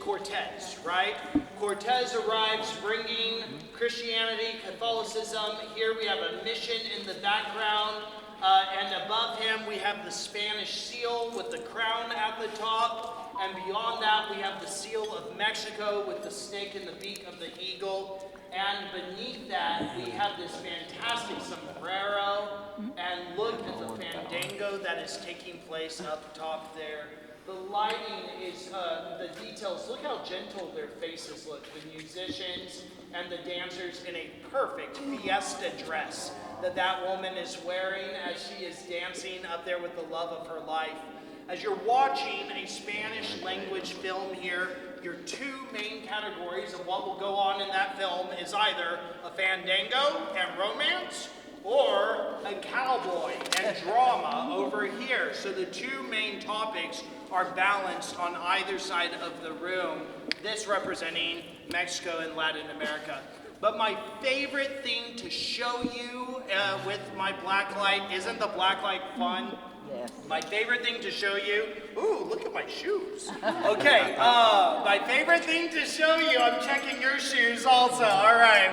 Cortez, right? Cortez arrives bringing Christianity, Catholicism. Here we have a mission in the background. And above him we have the Spanish seal with the crown at the top. And beyond that we have the seal of Mexico with the snake in the beak of the eagle. And beneath that we have this fantastic sombrero. And look at the fandango that is taking place up top there. The lighting is, the details, look how gentle their faces look. The musicians and the dancers in a perfect fiesta dress that woman is wearing as she is dancing up there with the love of her life. As you're watching a Spanish language film here, your two main categories of what will go on in that film is either a fandango and romance, or a cowboy and drama over here. So the two main topics are balanced on either side of the room, this representing Mexico and Latin America. But my favorite thing to show you with my blacklight, isn't the blacklight fun? Yes. My favorite thing to show you, ooh, look at my shoes. Okay, my favorite thing to show you, I'm checking your shoes also. All right,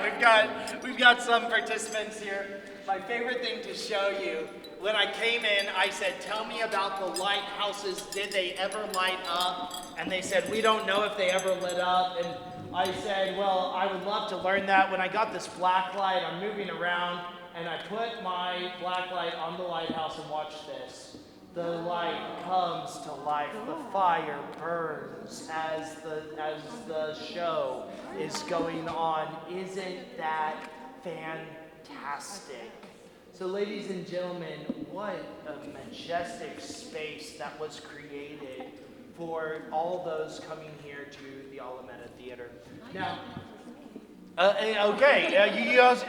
we've got some participants here. My favorite thing to show you, when I came in, I said, tell me about the lighthouses. Did they ever light up? And they said, we don't know if they ever lit up. And I said, well, I would love to learn that. When I got this black light, I'm moving around, and I put my black light on the lighthouse and watch this. The light comes to life. The fire burns as the show is going on. Isn't that fantastic? So ladies and gentlemen, what a majestic space that was created for all those coming here to the Alameda Theater. Now, you guys,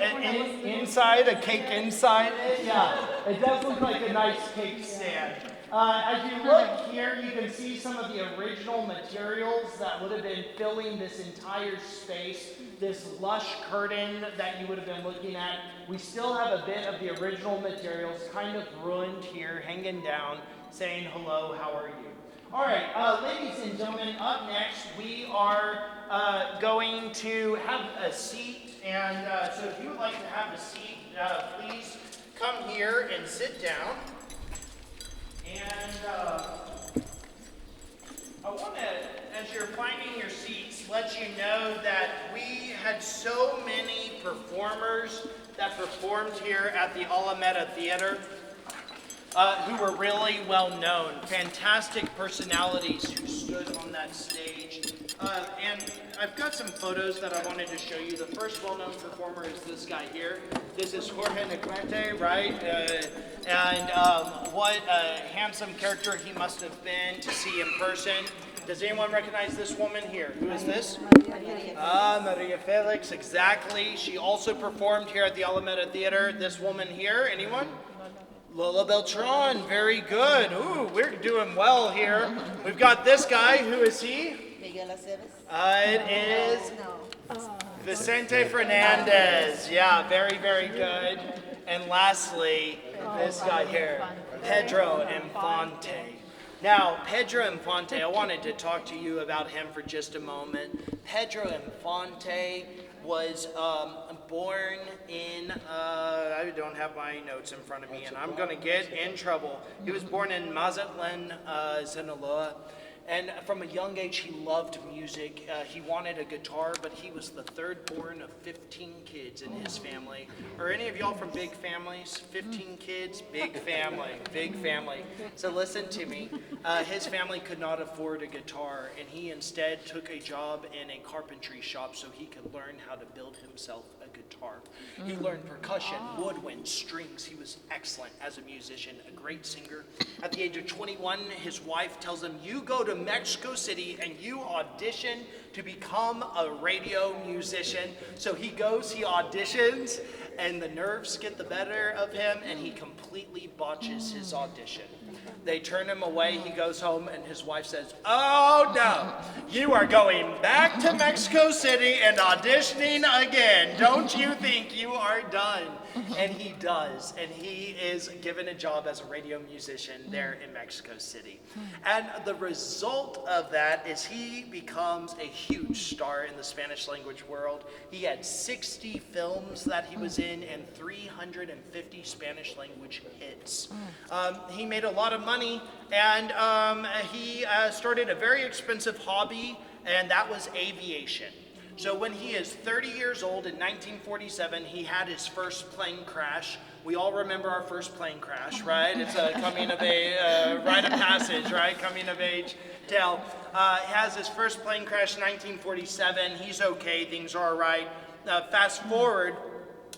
inside, a cake inside it? Yeah, it does look like a nice cake stand. As you look here, you can see some of the original materials that would have been filling this entire space, this lush curtain that you would have been looking at. We still have a bit of the original materials kind of ruined here, hanging down, saying hello, how are you? All right, ladies and gentlemen, up next we are going to have a seat, and so if you would like to have a seat, please come here and sit down. And I want to, as you're finding your seats, let you know that we had so many performers that performed here at the Alameda Theater who were really well known, fantastic personalities who stood on that stage. And I've got some photos that I wanted to show you. The first well-known performer is this guy here. This is Jorge Negrete, right? And what a handsome character he must have been to see in person. Does anyone recognize this woman here? Who is this? Maria Felix, exactly. She also performed here at the Alameda Theater. This woman here, anyone? Lola Beltran, very good. Ooh, we're doing well here. We've got this guy. Who is he? Miguel Aceves. It is Vicente Fernandez. Yeah, very, very good. And lastly, this guy here, Pedro Infante. Now, Pedro Infante, I wanted to talk to you about him for just a moment. Pedro Infante was born in, I don't have my notes in front of me, and I'm going to get in trouble. He was born in Mazatlan, Sinaloa. And from a young age, he loved music. He wanted a guitar, but he was the third born of 15 kids in his family. Are any of y'all from big families? 15 kids, big family, big family. So listen to me. His family could not afford a guitar, and he instead took a job in a carpentry shop so he could learn how to build himself a guitar. He learned percussion, woodwind, strings. He was excellent as a musician, a great singer. At the age of 21, his wife tells him, you go to Mexico City and you audition to become a radio musician. So he goes, he auditions, and the nerves get the better of him, and he completely botches his audition. They turn him away, he goes home, and his wife says, oh no, you are going back to Mexico City and auditioning again. Don't you think you are done? And he does, and he is given a job as a radio musician there in Mexico City. And the result of that is he becomes a huge star in the Spanish language world. He had 60 films that he was in and 350 Spanish language hits. He made a lot of money, and he started a very expensive hobby, and that was aviation. So when he is 30 years old in 1947, he had his first plane crash. We all remember our first plane crash, right? It's a coming of age, rite of passage, right? Coming of age tale. He has his first plane crash in 1947. He's okay, things are all right. Fast forward,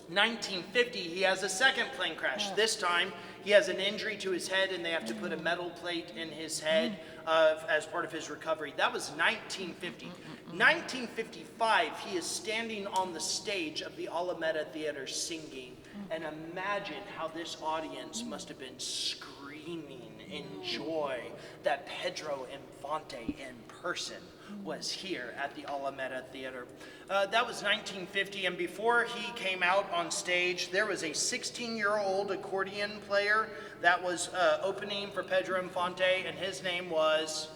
1950, he has a second plane crash. This time, he has an injury to his head, and they have to put a metal plate in his head as part of his recovery. That was 1950. 1955, he is standing on the stage of the Alameda Theater singing. And imagine how this audience must have been screaming in joy that Pedro Infante in person was here at the Alameda Theater. That was 1950, and before he came out on stage, there was a 16-year-old accordion player that was opening for Pedro Infante, and his name was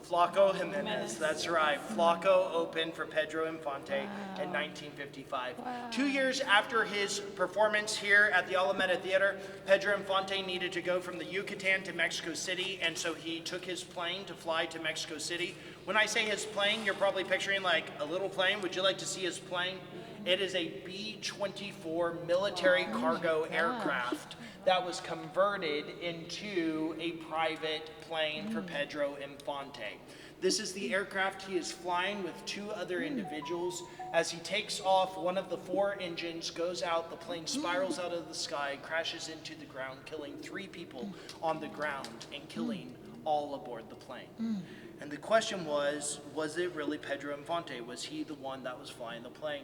Flaco Jimenez. That's right. Flaco opened for Pedro Infante in 1955. 2 years after his performance here at the Alameda Theater, Pedro Infante needed to go from the Yucatan to Mexico City, and so he took his plane to fly to Mexico City. When I say his plane, you're probably picturing like a little plane. Would you like to see his plane? It is a B-24 military cargo aircraft that was converted into a private plane for Pedro Infante. This is the aircraft he is flying with two other individuals. As he takes off, one of the four engines goes out, the plane spirals out of the sky, crashes into the ground, killing 3 people on the ground and killing all aboard the plane. And the question was it really Pedro Infante? Was he the one that was flying the plane?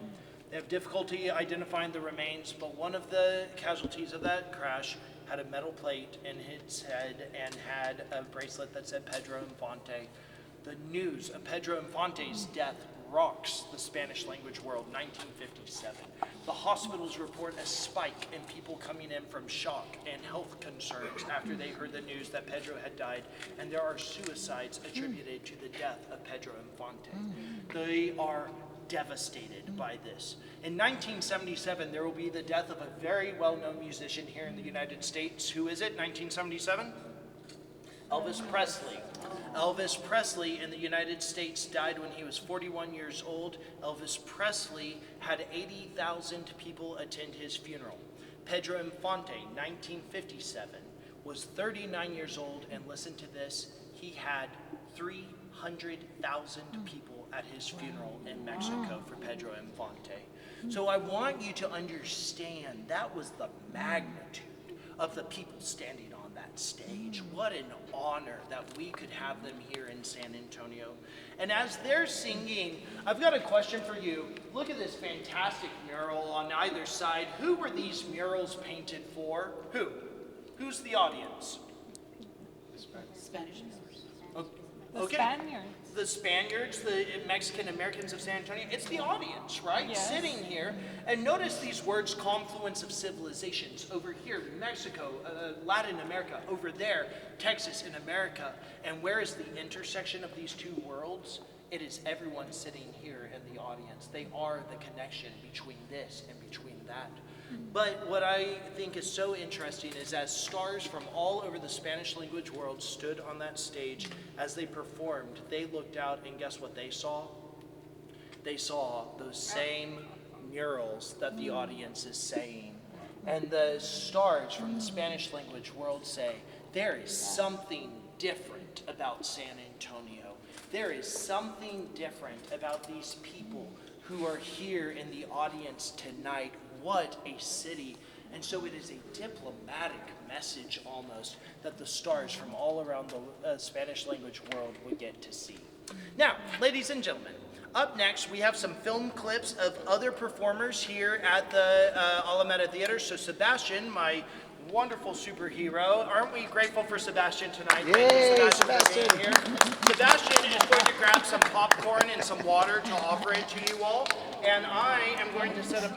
They have difficulty identifying the remains, but one of the casualties of that crash had a metal plate in his head and had a bracelet that said Pedro Infante. The news of Pedro Infante's death rocks the Spanish language world, 1957. The hospitals report a spike in people coming in from shock and health concerns after they heard the news that Pedro had died, and there are suicides attributed to the death of Pedro Infante. They are devastated by this. In 1977, there will be the death of a very well-known musician here in the United States. Who is it, 1977? Elvis Presley. Elvis Presley in the United States died when he was 41 years old. Elvis Presley had 80,000 people attend his funeral. Pedro Infante, 1957, was 39 years old, and listen to this, he had 300,000 people at his funeral in Mexico for Pedro Infante. So I want you to understand that was the magnitude of the people standing on that stage. What an honor that we could have them here in San Antonio. And as they're singing, I've got a question for you. Look at this fantastic mural on either side. Who were these murals painted for? Who? Who's the audience? Spanish. Okay. Spaniards. The Spaniards, the Mexican Americans of San Antonio, it's the audience, right? Yes. Sitting here. And notice these words, confluence of civilizations. Over here, Mexico, Latin America. Over there, Texas in America. And where is the intersection of these two worlds? It is everyone sitting here in the audience. They are the connection between this and between that. But what I think is so interesting is as stars from all over the Spanish language world stood on that stage, as they performed, they looked out and guess what they saw? They saw those same murals that the audience is saying. And the stars from the Spanish language world say, there is something different about San Antonio. There is something different about these people who are here in the audience tonight. What a city. And so it is a diplomatic message almost that the stars from all around the Spanish language world would get to see. Now, ladies and gentlemen, up next we have some film clips of other performers here at the Alameda Theater. So Sebastian, my wonderful superhero, aren't we grateful for Sebastian tonight? Yay, Thank you, Sebastian. for being here. Sebastian is going to grab some popcorn and some water to offer it to you all. And I am going to set up